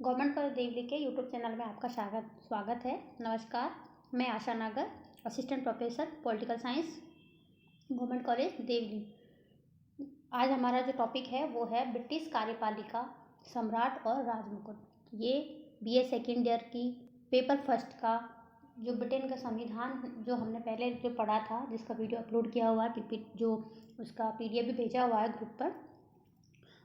Government college Deoli के YouTube channel में आपका स्वागत है। नमस्कार, मैं Asha Nagar, assistant professor political science, government college Deoli. आज हमारा जो टॉपिक है वो है ब्रिटिश कार्यपालिका, सम्राट और राजमुकुट। ये बीए सेकेंड ईयर की पेपर फर्स्ट का जो ब्रिटेन का संविधान जो हमने पहले जो पढ़ा था, जिसका वीडियो अपलोड किया हुआ है, जो उसका पीडीएफ भी भेजा हुआ है ग्रुप पर,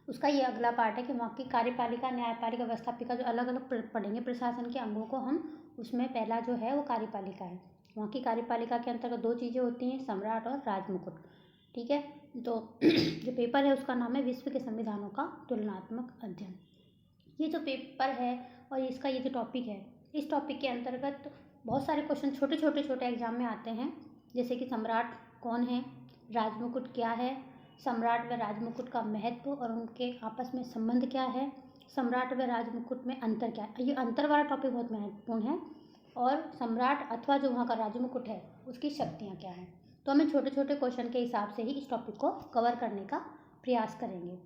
उसका ये अगला पार्ट है कि वहाँ की कार्यपालिका, न्यायपालिका, व्यवस्थापिका जो अलग अलग पढ़ेंगे प्रशासन के अंगों को हम, उसमें पहला जो है वो कार्यपालिका है। वहाँ की कार्यपालिका के अंतर्गत दो चीज़ें होती हैं, सम्राट और राजमुकुट। ठीक है, तो जो पेपर है उसका नाम है विश्व के संविधानों का तुलनात्मक अध्ययन। ये जो पेपर है और इसका ये जो टॉपिक है, इस टॉपिक के अंतर्गत बहुत सारे क्वेश्चन छोटे एग्जाम में आते हैं, जैसे कि सम्राट कौन है, राजमुकुट क्या है, सम्राट व राजमुकुट का महत्व और उनके आपस में संबंध क्या है, सम्राट व राजमुकुट में अंतर क्या है। ये अंतर वाला टॉपिक बहुत महत्वपूर्ण है। और सम्राट अथवा जो वहाँ का राजमुकुट है उसकी शक्तियाँ क्या हैं। तो हमें छोटे छोटे क्वेश्चन के हिसाब से ही इस टॉपिक को कवर करने का प्रयास करेंगे।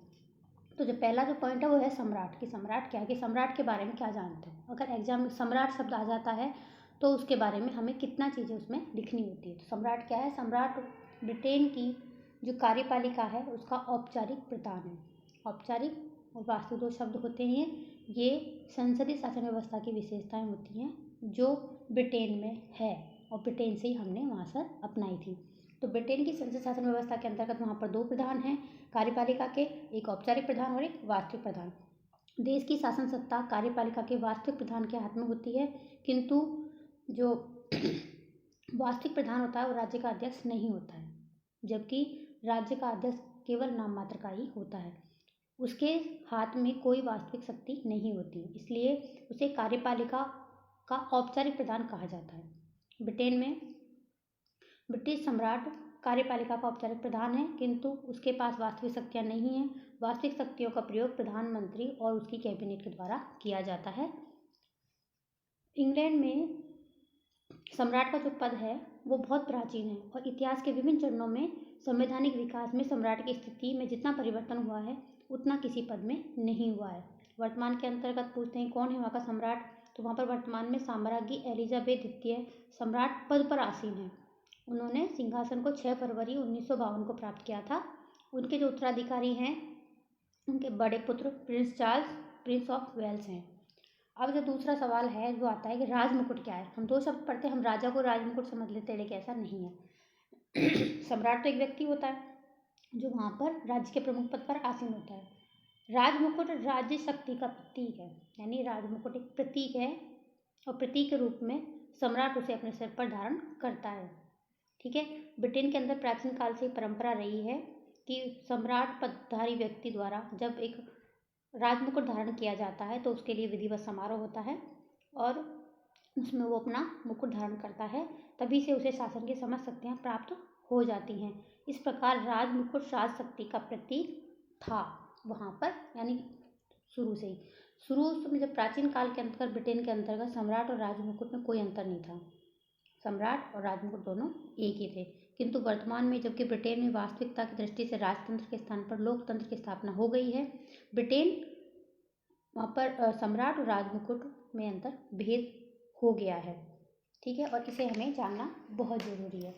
तो जो पहला जो पॉइंट है वो है सम्राट, कि सम्राट क्या है, कि सम्राट के बारे में क्या जानते हैं। अगर एग्जाम में सम्राट शब्द आ जाता है तो उसके बारे में हमें कितना चीज़ें उसमें लिखनी होती है। तो सम्राट क्या है? सम्राट ब्रिटेन की जो कार्यपालिका है उसका औपचारिक प्रधान है। औपचारिक और वास्तविक दो शब्द होते हैं। ये संसदीय शासन व्यवस्था की विशेषताएं होती हैं जो ब्रिटेन में है और ब्रिटेन से ही हमने वहाँ से अपनाई थी। तो ब्रिटेन की संसदीय शासन व्यवस्था के अंतर्गत वहाँ पर दो प्रधान हैं कार्यपालिका के, एक औपचारिक प्रधान और एक वास्तविक प्रधान। देश की शासन सत्ता कार्यपालिका के वास्तविक प्रधान के हाथ में होती है, किंतु जो वास्तविक प्रधान होता है वो राज्य का अध्यक्ष नहीं होता है, जबकि राज्य का अध्यक्ष केवल नाम मात्र का ही होता है। उसके हाथ में कोई वास्तविक शक्ति नहीं होती, इसलिए उसे कार्यपालिका का औपचारिक प्रधान कहा जाता है। ब्रिटेन में ब्रिटिश सम्राट कार्यपालिका का औपचारिक प्रधान है, किंतु उसके पास वास्तविक शक्तियाँ नहीं हैं। वास्तविक शक्तियों का प्रयोग प्रधानमंत्री और उसकी कैबिनेट के द्वारा किया जाता है। इंग्लैंड में सम्राट का जो पद है वो बहुत प्राचीन है और इतिहास के विभिन्न चरणों में संवैधानिक विकास में सम्राट की स्थिति में जितना परिवर्तन हुआ है उतना किसी पद में नहीं हुआ है। वर्तमान के अंतर्गत पूछते हैं कौन है वहाँ का सम्राट, तो वहाँ पर वर्तमान में साम्राज्ञी एलिजाबेथ द्वितीय सम्राट पद पर आसीन है। उन्होंने सिंहासन को 6 फरवरी 1952 को प्राप्त किया था। उनके जो उत्तराधिकारी हैं उनके बड़े पुत्र Prince Charles, Prince of Wales हैं। अब जो दूसरा सवाल है वो आता है कि राजमुकुट क्या है। हम दो शब्द पढ़ते हैं, हम राजा को राजमुकुट समझ लेते हैं, लेकिन ऐसा नहीं है। सम्राट तो एक व्यक्ति होता है जो वहाँ पर राज्य के प्रमुख पद पर आसीन होता है। राजमुकुट राज्य शक्ति का प्रतीक है, यानी राजमुकुट एक प्रतीक है और प्रतीक के रूप में सम्राट उसे अपने सिर पर धारण करता है। ठीक है, ब्रिटेन के अंदर प्राचीन काल से परंपरा रही है कि सम्राट पदधारी व्यक्ति द्वारा जब एक राजमुकुट धारण किया जाता है तो उसके लिए विधिवत समारोह होता है और उसमें वो अपना मुकुट धारण करता है, तभी से उसे शासन की समस्त शक्तियाँ प्राप्त हो जाती हैं। इस प्रकार राजमुकुट राज शक्ति का प्रतीक था वहाँ पर, यानी शुरू में जब प्राचीन काल के अंतर्गत ब्रिटेन के अंतर्गत सम्राट और राजमुकुट में कोई अंतर नहीं था। सम्राट और राजमुकुट दोनों एक ही थे, किंतु वर्तमान में जबकि ब्रिटेन में वास्तविकता की दृष्टि से राजतंत्र के स्थान पर लोकतंत्र की स्थापना हो गई है, ब्रिटेन वहाँ पर सम्राट और राजमुकुट में अंतर भेद हो गया है। ठीक है, और इसे हमें जानना बहुत ज़रूरी है।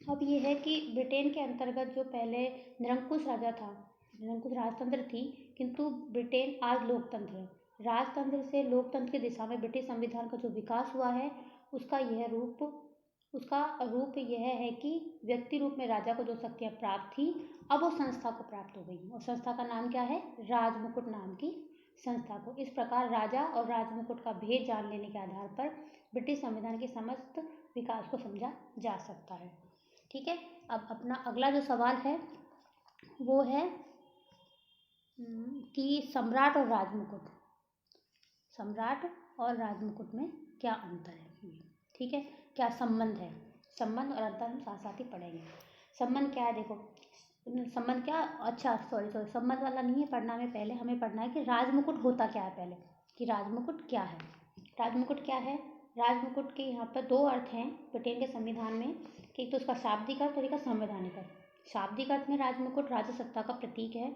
अब ये है कि ब्रिटेन के अंतर्गत जो पहले निरंकुश राजा था, निरंकुश राजतंत्र थी, किंतु ब्रिटेन आज लोकतंत्र है। राजतंत्र से लोकतंत्र की दिशा में ब्रिटिश संविधान का जो विकास हुआ है उसका रूप यह है कि व्यक्ति रूप में राजा को जो शक्तियाँ प्राप्त थी अब वो संस्था को प्राप्त हो गई, और संस्था का नाम क्या है? राजमुकुट नाम की संस्था को। इस प्रकार राजा और राजमुकुट का भेद जान लेने के आधार पर ब्रिटिश संविधान के समस्त विकास को समझा जा सकता है। ठीक है, अब अपना अगला जो सवाल है वो है कि सम्राट और राजमुकुट में क्या अंतर है। ठीक है, क्या संबंध है, संबंध और अंतर हम साथ साथ ही पढ़ेंगे। संबंध क्या है, देखो संबंध क्या, अच्छा सॉरी संबंध वाला नहीं है पढ़ना, में पहले हमें पढ़ना है कि राजमुकुट होता क्या है पहले, कि राजमुकुट क्या है। राजमुकुट क्या है? राजमुकुट के यहाँ पर दो अर्थ हैं ब्रिटेन के संविधान में, कि एक तो उसका शाब्दिक अर्थ और एक का संवैधानिक अर्थ। शाब्दिक अर्थ में राजमुकुट राज्य सत्ता का प्रतीक है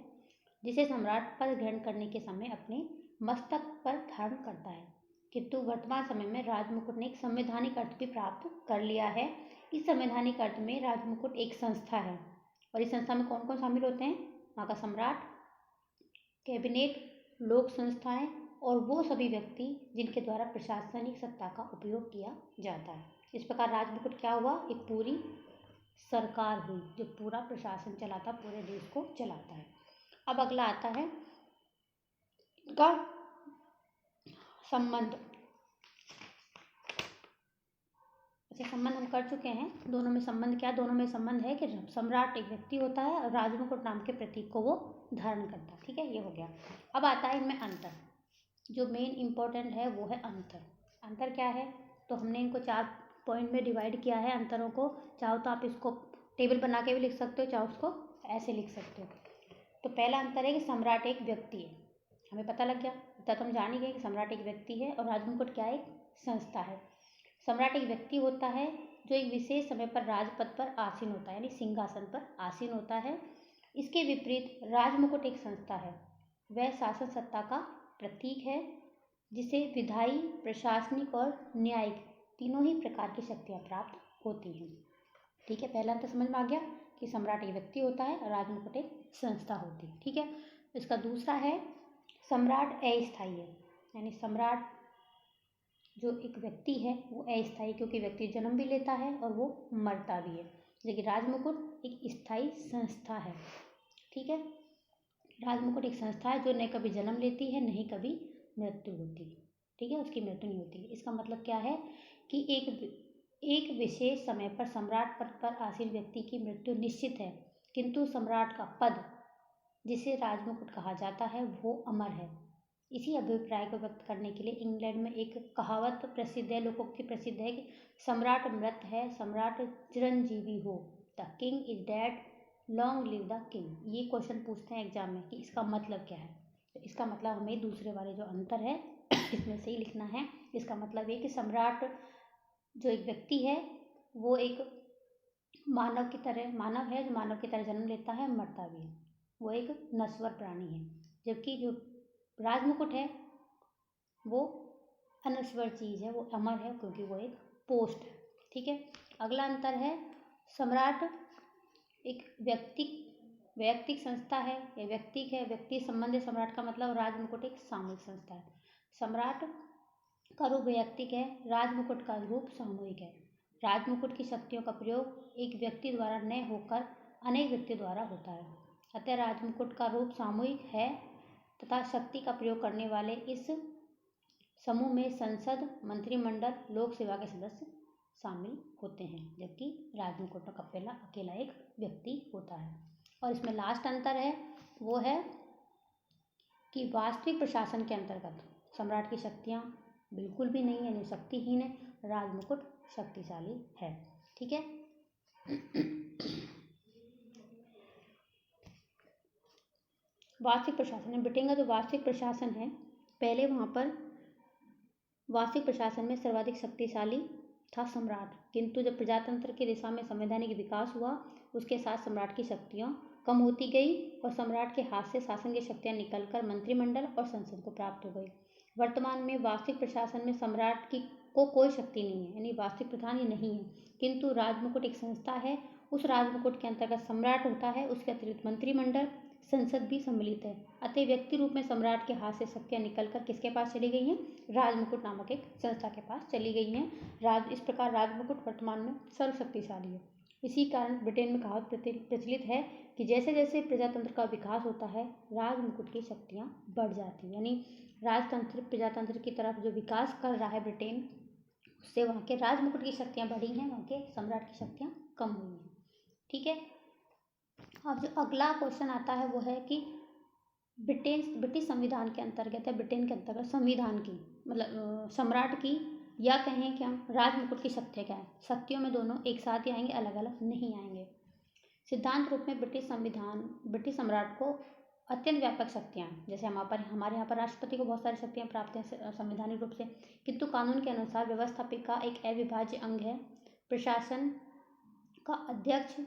जिसे सम्राट पद ग्रहण करने के समय अपने मस्तक पर धारण करता है। किंतु वर्तमान समय में राजमुकुट ने एक संवैधानिक अर्थ भी प्राप्त कर लिया है। इस संवैधानिक अर्थ में राजमुकुट एक संस्था है, और इस संस्था में कौन कौन शामिल होते हैं? वहाँ का सम्राट, कैबिनेट, लोक संस्थाएं और वो सभी व्यक्ति जिनके द्वारा प्रशासनिक सत्ता का उपयोग किया जाता है। इस प्रकार राजमुकुट क्या हुआ? एक पूरी सरकार हुई जो पूरा प्रशासन चलाता, पूरे देश को चलाता है। अब अगला आता है का संबंध। अच्छा, संबंध हम कर चुके हैं। दोनों में संबंध क्या? दोनों में संबंध है कि सम्राट एक व्यक्ति होता है और राजमुकुट नाम के प्रतीक को वो धारण करता है। ठीक है, ये हो गया। अब आता है इनमें अंतर। जो मेन इंपॉर्टेंट है वो है अंतर। अंतर क्या है? तो हमने इनको 4 पॉइंट में डिवाइड किया है अंतरों को। चाहो तो आप इसको टेबल बना के भी लिख सकते हो, चाहो उसको ऐसे लिख सकते हो। तो पहला अंतर है कि सम्राट एक व्यक्ति है। हमें पता लग गया, इतना तो हम जान ही गए कि सम्राट एक व्यक्ति है और राजमुकुट क्या है? एक संस्था है। सम्राट एक व्यक्ति होता है जो एक विशेष समय पर राजपद पर आसीन होता है, यानी सिंहासन पर आसीन होता है। इसके विपरीत राजमुकुट एक संस्था है। वह शासन सत्ता का प्रतीक है जिसे विधायी, प्रशासनिक और न्यायिक तीनों ही प्रकार की शक्तियाँ प्राप्त होती हैं। ठीक है, पहला अंतर समझ में आ गया कि सम्राट एक व्यक्ति होता है और राजमुकुट एक संस्था होती है। ठीक है, इसका दूसरा है सम्राट अस्थायी है, यानी सम्राट जो एक व्यक्ति है वो अस्थायी, क्योंकि व्यक्ति जन्म भी लेता है और वो मरता भी है। लेकिन राजमुकुट एक स्थायी संस्था है। ठीक है, राजमुकुट एक संस्था है जो न कभी जन्म लेती है, न ही कभी मृत्यु होती है। ठीक है, उसकी मृत्यु नहीं होती है। इसका मतलब क्या है कि एक विशेष समय पर सम्राट पद पर आसीन व्यक्ति की मृत्यु निश्चित है, किंतु सम्राट का पद जिसे राजमुकुट कहा जाता है वो अमर है। इसी अभिप्राय को व्यक्त करने के लिए इंग्लैंड में एक कहावत प्रसिद्ध है, लोकोक्ति प्रसिद्ध है कि सम्राट मृत है, सम्राट चिरंजीवी हो, the king is dead, long live the king. ये क्वेश्चन पूछते हैं एग्जाम में कि इसका मतलब क्या है। तो इसका मतलब हमें दूसरे वाले जो अंतर है इसमें से ही लिखना है। इसका मतलब ये कि सम्राट जो एक व्यक्ति है वो एक मानव की तरह मानव है, जो मानव की तरह जन्म लेता है, मरता भी है। वो एक नश्वर प्राणी है। जबकि जो राजमुकुट है वो अनश्वर चीज़ है, वो अमर है, क्योंकि वो एक पोस्ट है। ठीक है, अगला अंतर है सम्राट एक वैयक्तिक संस्था है या व्यक्तिक है, व्यक्ति संबंध है सम्राट का मतलब। राजमुकुट एक सामूहिक संस्था है। सम्राट का रूप वैयक्तिक है, राजमुकुट का रूप सामूहिक है। राजमुकुट की शक्तियों का प्रयोग एक व्यक्ति द्वारा न होकर अनेक व्यक्ति द्वारा होता है। अतः राजमुकुट का रूप सामूहिक है तथा शक्ति का प्रयोग करने वाले इस समूह में संसद, मंत्रिमंडल, लोक सेवा के सदस्य शामिल होते हैं, जबकि राजमुकुट का अकेला एक व्यक्ति होता है। और इसमें लास्ट अंतर है वो है कि वास्तविक प्रशासन के अंतर्गत सम्राट की शक्तियाँ बिल्कुल भी नहीं है, यानी शक्तिहीन है। राजमुकुट शक्तिशाली है। ठीक है, वास्तविक प्रशासन, ब्रिटेन का जो वास्तविक प्रशासन है, पहले वहाँ पर वास्तविक प्रशासन में सर्वाधिक शक्तिशाली था सम्राट, किंतु जब प्रजातंत्र की दिशा में संवैधानिक विकास हुआ उसके साथ सम्राट की शक्तियाँ कम होती गई और सम्राट के हाथ से शासन की शक्तियाँ निकलकर मंत्रिमंडल और संसद को प्राप्त हो गई। वर्तमान में वास्तविक प्रशासन में सम्राट को कोई शक्ति नहीं है, यानी वास्तविक प्रधान ये नहीं है, किंतु राजमुकुट एक संस्था है। उस राजमुकुट के अंतर्गत सम्राट होता है, उसके अतिरिक्त मंत्रिमंडल, संसद भी सम्मिलित है। अतः व्यक्ति रूप में सम्राट के हाथ से शक्तियाँ निकलकर किसके पास चली गई हैं? राजमुकुट नामक एक संस्था के पास चली गई हैं। इस प्रकार राजमुकुट वर्तमान में सर्वशक्तिशाली है। इसी कारण ब्रिटेन में कहावत प्रचलित है कि जैसे जैसे प्रजातंत्र का विकास होता है राजमुकुट की शक्तियाँ बढ़ जाती हैं। यानी राजतंत्र प्रजातंत्र की तरफ जो विकास कर रहा है ब्रिटेन, उससे वहाँ के राजमुकुट की शक्तियाँ बढ़ी हैं, वहाँ के सम्राट की शक्तियाँ कम हुई हैं। ठीक है, अब जो अगला क्वेश्चन आता है वो है कि ब्रिटिश संविधान के अंतर्गत है, ब्रिटेन के अंतर्गत संविधान की मतलब सम्राट की या कहें क्या राजमुकुट की शक्तियाँ क्या है। शक्तियों में दोनों एक साथ ही आएंगे, अलग अलग नहीं आएंगे। सिद्धांत रूप में ब्रिटिश सम्राट को अत्यंत व्यापक शक्तियाँ, जैसे हमारे यहाँ पर राष्ट्रपति को बहुत सारी शक्तियाँ प्राप्त हैं संवैधानिक रूप से, किंतु कानून के अनुसार व्यवस्थापिका एक अविभाज्य अंग है। प्रशासन का अध्यक्ष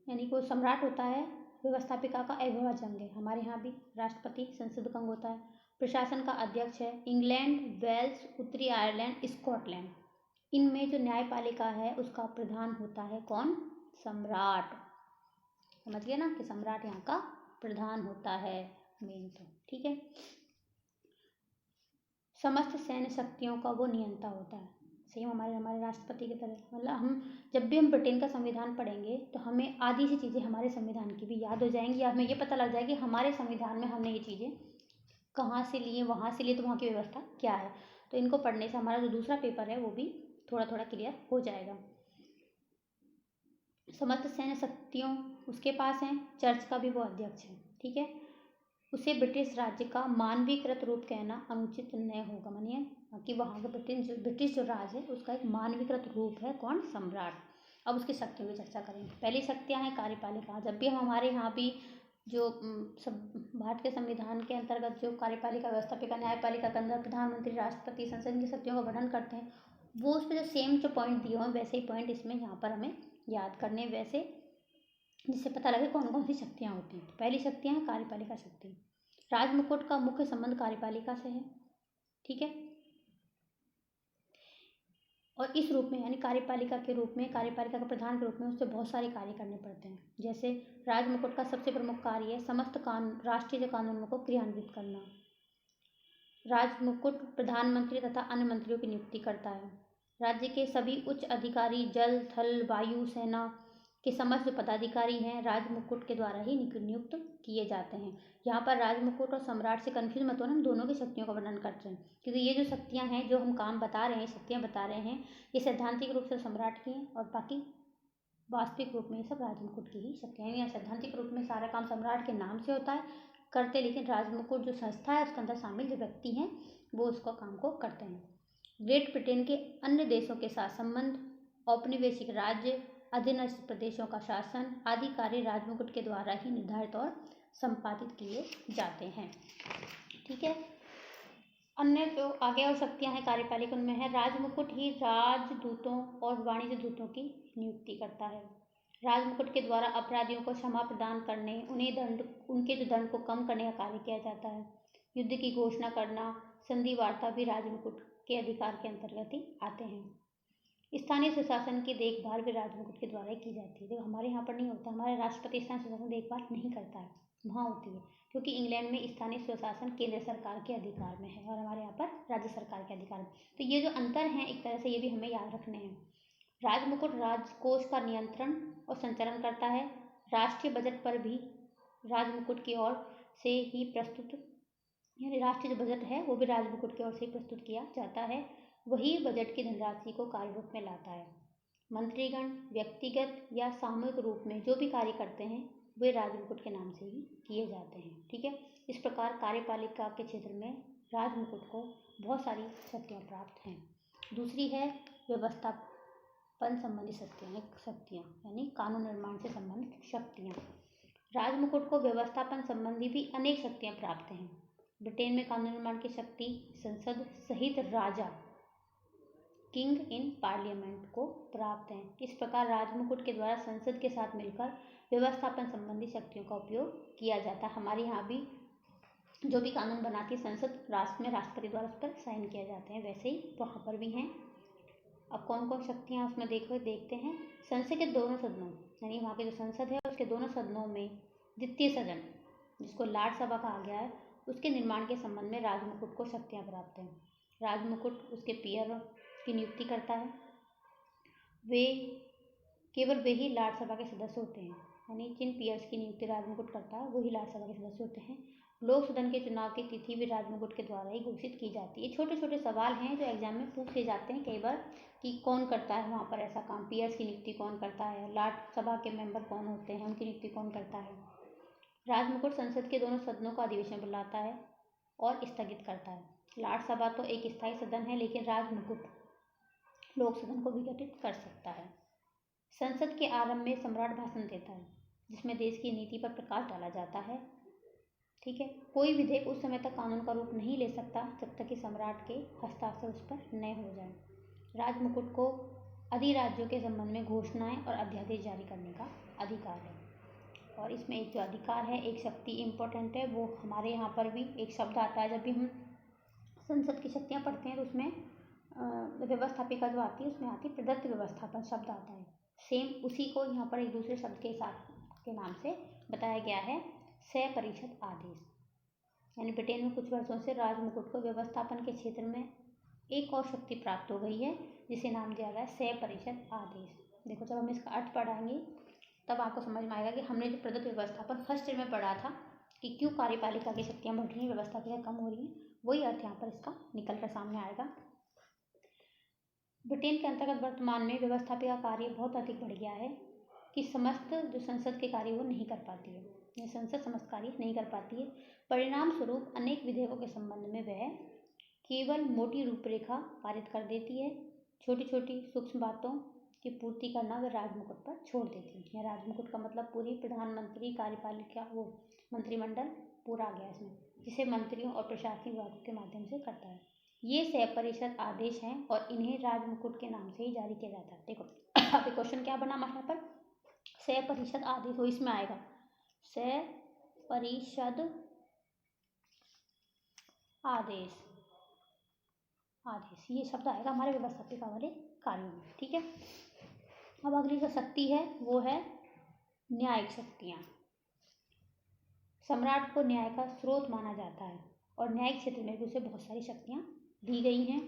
यानी कोई सम्राट होता है, व्यवस्थापिका का अविभाज्य अंग है। हमारे यहाँ भी राष्ट्रपति संसद का अंग होता है। प्रशासन का अध्यक्ष है। इंग्लैंड, वेल्स, उत्तरी आयरलैंड, स्कॉटलैंड, इनमें जो न्यायपालिका है उसका प्रधान होता है कौन? सम्राट। समझ गए ना कि सम्राट यहाँ का प्रधान होता है मेन तो, ठीक है। समस्त सैन्य शक्तियों का वो नियंता होता है, सेम हमारे राष्ट्रपति की तरह। मतलब हम जब भी हम ब्रिटेन का संविधान पढ़ेंगे तो हमें आधी सी चीज़ें हमारे संविधान की भी याद हो जाएंगी, या हमें ये पता लग जाएगी हमारे संविधान में हमने ये चीज़ें कहाँ से लिए, वहाँ से लिए, तो वहाँ की व्यवस्था क्या है। तो इनको पढ़ने से हमारा जो दूसरा पेपर है वो भी थोड़ा थोड़ा क्लियर हो जाएगा। समस्त सैन्य शक्तियों उसके पास हैं। चर्च का भी वो अध्यक्ष है, ठीक है। उसे ब्रिटिश राज्य का मानवीकृत रूप कहना अनुचित न होगा, मानिए कि वहाँ का ब्रिटिश जो राज है उसका एक मानवीकृत रूप है कौन? सम्राट। अब उसकी शक्तियों की चर्चा करेंगे। पहली शक्तियाँ हैं कार्यपालिका। जब भी हम हमारे यहाँ भी जो सब भारत के संविधान के अंतर्गत जो कार्यपालिका, व्यवस्थापिका, न्यायपालिका के अंदर प्रधानमंत्री, राष्ट्रपति, संसद की शक्तियों का वर्णन करते हैं, वो उस पर जो सेम जो पॉइंट दिए हुए वैसे ही पॉइंट इसमें यहाँ पर हमें याद करने, वैसे जिससे पता लगे कौन कौन सी शक्तियाँ होती हैं। पहली शक्तियाँ हैं कार्यपालिका शक्ति। राजमुकुट का मुख्य संबंध कार्यपालिका से है, ठीक है। और इस रूप में यानी कार्यपालिका के रूप में, कार्यपालिका के प्रधान के रूप में उससे बहुत सारे कार्य करने पड़ते हैं। जैसे राजमुकुट का सबसे प्रमुख कार्य है समस्त कानून, राष्ट्रीय कानूनों को क्रियान्वित करना। राजमुकुट प्रधानमंत्री तथा अन्य मंत्रियों की नियुक्ति करता है। राज्य के सभी उच्च अधिकारी, जल, थल, वायु सेना के समस्त जो पदाधिकारी हैं राजमुकुट के द्वारा ही नियुक्त किए जाते हैं। यहाँ पर राजमुकुट और सम्राट से कन्फ्यूज मत होना, हम दोनों की शक्तियों का वर्णन करते हैं, क्योंकि ये जो शक्तियाँ हैं जो हम काम बता रहे हैं, शक्तियाँ बता रहे हैं, ये सैद्धांतिक रूप से सम्राट की हैं और बाकी वास्तविक रूप में ये सब राजमुकुट की ही शक्तियाँ हैं। सैद्धांतिक रूप में सारा काम सम्राट के नाम से होता है करते, लेकिन राजमुकुट जो संस्था है उसके अंदर शामिल जो व्यक्ति हैं वो उसको काम को करते हैं। ग्रेट ब्रिटेन के अन्य देशों के साथ संबंध, औपनिवेशिक राज्य, अधीनस्थ प्रदेशों का शासन आदि कार्य राजमुकुट के द्वारा ही निर्धारित और संपादित किए जाते हैं, ठीक है। अन्य जो आगे और शक्तियाँ हैं कार्यपालिका, उनमें है राजमुकुट ही राजदूतों और वाणिज्य दूतों की नियुक्ति करता है। राजमुकुट के द्वारा अपराधियों को क्षमा प्रदान करने, उनके जो दंड को कम करने का कार्य किया जाता है। युद्ध की घोषणा करना, संधि वार्ता भी राजमुकुट के अधिकार के अंतर्गत ही आते हैं। स्थानीय सुशासन की देखभाल भी राजमुकुट के द्वारा ही की जाती है। देखो हमारे यहाँ पर नहीं होता, हमारे राष्ट्रपति स्थानीय सुशासन देखभाल नहीं करता है, वहाँ होती है, क्योंकि इंग्लैंड में स्थानीय स्वशासन केंद्र सरकार के अधिकार में है और हमारे यहाँ पर राज्य सरकार के अधिकार में। तो ये जो अंतर हैं एक तरह से ये भी हमें याद रखने हैं। राजमुकुट राजकोष का नियंत्रण और संचालन करता है। राष्ट्रीय बजट पर भी राजमुकुट की ओर से ही प्रस्तुत, यानी राष्ट्रीय जो बजट है वो भी राजमुकुट की ओर से ही प्रस्तुत किया जाता है। वही बजट की धनराशि को कार्य रूप में लाता है। मंत्रीगण व्यक्तिगत या सामूहिक रूप में जो भी कार्य करते हैं वे राजमुकुट के नाम से ही किए जाते हैं, ठीक है। इस प्रकार कार्यपालिका के क्षेत्र में राजमुकुट को बहुत सारी शक्तियाँ प्राप्त हैं। दूसरी है व्यवस्थापन संबंधी शक्तियाँ यानी कानून निर्माण से संबंधित शक्तियाँ। राजमुकुट को व्यवस्थापन संबंधी भी अनेक शक्तियाँ प्राप्त हैं। ब्रिटेन में कानून निर्माण की शक्ति संसद सहित राजा, किंग इन पार्लियामेंट को प्राप्त है। इस प्रकार राजमुकुट के द्वारा संसद के साथ मिलकर व्यवस्थापन संबंधी शक्तियों का उपयोग किया जाता है। हमारे यहाँ भी जो भी कानून बनाती है संसद, राष्ट्र में राष्ट्रपति द्वारा उस पर साइन किए जाते हैं, वैसे ही वहाँ पर भी हैं। अब कौन कौन शक्तियाँ उसमें देखते हैं। संसद के दोनों सदनों यानी वहाँ के जो संसद है उसके दोनों सदनों में द्वितीय सदन, जिसको लाट सभा कहा गया है, उसके निर्माण के संबंध में राजमुकुट को शक्तियाँ प्राप्त हैं। राजमुकुट उसके पीयर की नियुक्ति करता है। केवल वे ही लाट सभा के सदस्य होते हैं, यानी जिन पीयर्स की नियुक्ति राजमुकुट करता है वही लाट सभा के सदस्य होते हैं। लोक सदन के चुनाव की तिथि भी राजमुकुट के द्वारा ही घोषित की जाती है। छोटे छोटे सवाल हैं जो एग्जाम में पूछ लिए जाते हैं कई बार कि कौन करता है वहाँ पर ऐसा काम, पीयर्स की नियुक्ति कौन करता है, लाट सभा के मेंबर कौन होते हैं, उनकी नियुक्ति कौन करता है। राजमुकुट संसद के दोनों सदनों का अधिवेशन बुलाता है और स्थगित करता है। लाट सभा तो एक स्थायी सदन है, लेकिन राजमुकुट लोक सदन को विघटित कर सकता है। संसद के आरंभ में सम्राट भाषण देता है जिसमें देश की नीति पर प्रकाश डाला जाता है, ठीक है। कोई विधेयक उस समय तक कानून का रूप नहीं ले सकता जब तक कि सम्राट के हस्ताक्षर उस पर न हो जाए। राजमुकुट को अधिराज्यों के संबंध में घोषणाएं और अध्यादेश जारी करने का अधिकार है। और इसमें एक जो अधिकार है, एक शक्ति इम्पोर्टेंट है, वो हमारे यहाँ पर भी एक शब्द आता है। जब भी हम संसद की शक्तियाँ पढ़ते हैं तो उसमें व्यवस्थापिका जो आती है उसमें आती है प्रदत्त व्यवस्थापन शब्द आता है। सेम उसी को यहाँ पर एक दूसरे शब्द के साथ के नाम से बताया गया है, सपरिषद आदेश। यानी ब्रिटेन में कुछ वर्षों से राजमुकुट को व्यवस्थापन के क्षेत्र में एक और शक्ति प्राप्त हो गई है, जिसे नाम दिया गया है सपरिषद आदेश। देखो, जब हम इसका अर्थ पढ़ाएंगे तब आपको समझ में आएगा कि हमने जो प्रदत्त व्यवस्थापन फर्स्ट ईयर में पढ़ा था कि क्यों कार्यपालिका की शक्तियाँ बढ़ रही हैं, व्यवस्थापिका कम हो रही हैं, वही अर्थ यहाँ पर इसका निकल कर सामने आएगा। ब्रिटेन के अंतर्गत वर्तमान में व्यवस्थापिका कार्य बहुत अधिक बढ़ गया है कि समस्त जो संसद के कार्य वो नहीं कर पाती है, संसद समस्त कार्य नहीं कर पाती है। परिणाम स्वरूप अनेक विधेयकों के संबंध में वह केवल मोटी रूपरेखा पारित कर देती है, छोटी छोटी सूक्ष्म बातों की पूर्ति करना वह राजमुकुट पर छोड़ देती है। राजमुकुट का मतलब पूरी प्रधानमंत्री कार्यपालिका वो मंत्रिमंडल पूरा आ गया इसमें, जिसे मंत्रियों और प्रशासनिक विभागों के माध्यम से करता है। ये सपरिषद आदेश हैं और इन्हें राजमुकुट के नाम से ही जारी किया जाता है। देखो अब क्वेश्चन क्या बना हमारे यहाँ पर, सपरिषद आदेश, वो इसमें आएगा सपरिषद आदेश, आदेश ये शब्द आएगा हमारे व्यवस्थापिका वाले कार्यों में। ठीक है, अब अगली जो शक्ति है वो है न्यायिक शक्तियाँ। सम्राट को न्याय का स्रोत माना जाता है और न्यायिक क्षेत्र में भी उसे बहुत सारी शक्तियाँ दी गई हैं,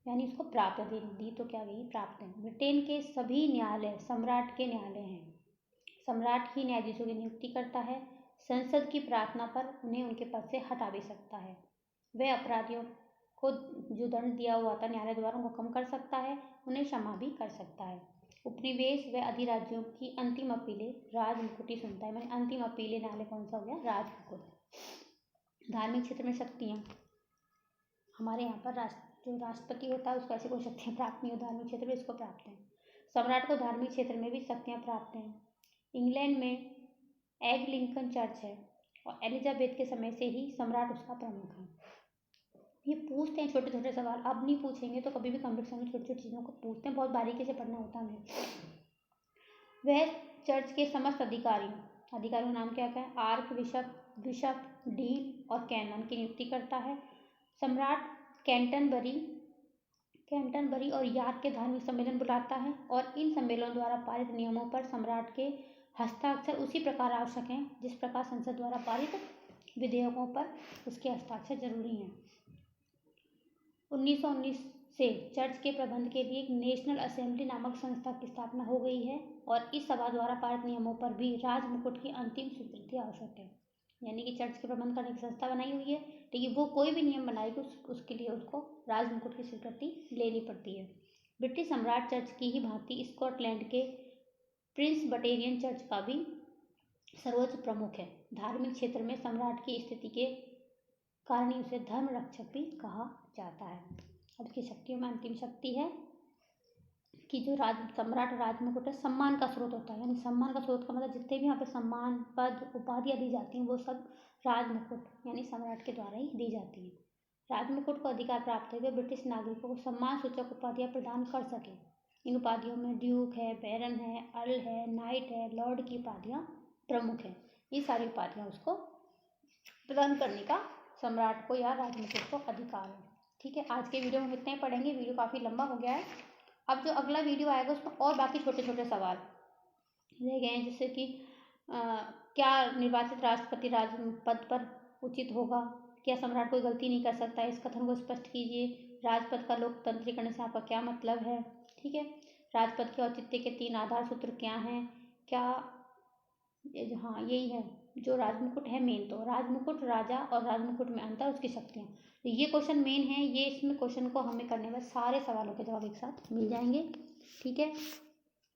यानी उसको प्राप्त दी तो क्या गई, प्राप्त है। ब्रिटेन के सभी न्यायालय सम्राट के न्यायालय हैं। सम्राट ही न्यायाधीशों की नियुक्ति करता है। संसद की प्रार्थना पर उन्हें उनके पद से हटा भी सकता है। वह अपराधियों को जो दंड दिया हुआ था न्यायालय द्वारा उनको कम कर सकता है, उन्हें क्षमा भी कर सकता है। उपनिवेश व अधिराज्यों की अंतिम अपीलें राजमुकुट ही सुनता है। मैंने अंतिम अपीलें न्यायालय कौन सा हो गया, राजमुकुट। धार्मिक क्षेत्र में शक्तियाँ, हमारे यहाँ पर जो राष्ट्रपति होता है उसको ऐसी कोई शक्तियाँ प्राप्त नहीं हो, धार्मिक क्षेत्र में इसको प्राप्त हैं। सम्राट को धार्मिक क्षेत्र में भी शक्तियाँ प्राप्त हैं। इंग्लैंड में एंग्लिकन चर्च है और एलिजाबेथ के समय से ही सम्राट उसका प्रमुख है। ये पूछते हैं छोटे छोटे सवाल, अब नहीं पूछेंगे तो कभी भी कॉम्पिटिशन में छोटी छोटी चीज़ों को पूछते हैं, बहुत बारीकी से पढ़ना होता है हमें। वह चर्च के समस्त अधिकारियों का नाम क्या क्या है, आर्क बिशप डीन और कैनन की नियुक्ति करता है। सम्राट कैंटरबरी और यार्क के धार्मिक सम्मेलन बुलाता है और इन सम्मेलनों द्वारा पारित नियमों पर सम्राट के हस्ताक्षर उसी प्रकार आवश्यक हैं जिस प्रकार संसद द्वारा पारित विधेयकों पर उसके हस्ताक्षर जरूरी हैं। 1919 से चर्च के प्रबंध के लिए एक नेशनल असेंबली नामक संस्था की स्थापना हो गई है और इस सभा द्वारा पारित नियमों पर भी राजमुकुट की अंतिम स्वीकृति आवश्यक है। यानी कि चर्च के प्रबंध करने की संस्था बनाई हुई है, लेकिन वो कोई भी नियम बनाएगी उसके लिए उसको राजमुकुट की स्वीकृति लेनी पड़ती है। ब्रिटिश सम्राट चर्च की ही भांति स्कॉटलैंड के प्रिंसबटेरियन चर्च का भी सर्वोच्च प्रमुख है। धार्मिक क्षेत्र में सम्राट की स्थिति के कारण ही उसे धर्म रक्षक भी कहा जाता है। अब की शक्तियों में अंतिम शक्ति है कि जो सम्राट राजमुकुट है सम्मान का स्रोत होता है। यानी सम्मान का स्रोत का मतलब जितने भी यहाँ पे सम्मान पद उपाधियाँ दी जाती हैं वो सब राजमुकुट यानी सम्राट के द्वारा ही दी जाती हैं। राजमुकुट को अधिकार प्राप्त है कि ब्रिटिश नागरिकों को सम्मान सूचक उपाधियाँ प्रदान कर सके। इन उपाधियों में ड्यूक है, बैरन है, अर्ल है, नाइट है, लॉर्ड की उपाधियाँ प्रमुख हैं। ये सारी उपाधियाँ उसको प्रदान करने का सम्राट को या राजमुकुट को अधिकार है। ठीक है, आज के वीडियो में इतना ही पढ़ेंगे, वीडियो काफ़ी लंबा हो गया है। अब जो अगला वीडियो आएगा उसमें और बाकी छोटे छोटे सवाल रह गए हैं, जैसे कि क्या निर्वाचित राष्ट्रपति राजपद पर उचित होगा, क्या सम्राट कोई गलती नहीं कर सकता, इस कथन को स्पष्ट कीजिए, राजपद का लोकतंत्रीकरण से आपका क्या मतलब है। ठीक है, राजपद के औचित्य के 3 आधार सूत्र क्या हैं, क्या हाँ यही है जो राजमुकुट है मेन, तो राजमुकुट, राजा और राजमुकुट में अंतर, उसकी शक्तियाँ, तो ये क्वेश्चन मेन है। ये इसमें क्वेश्चन को हमें करने में सारे सवालों के जवाब एक साथ मिल जाएंगे। ठीक है।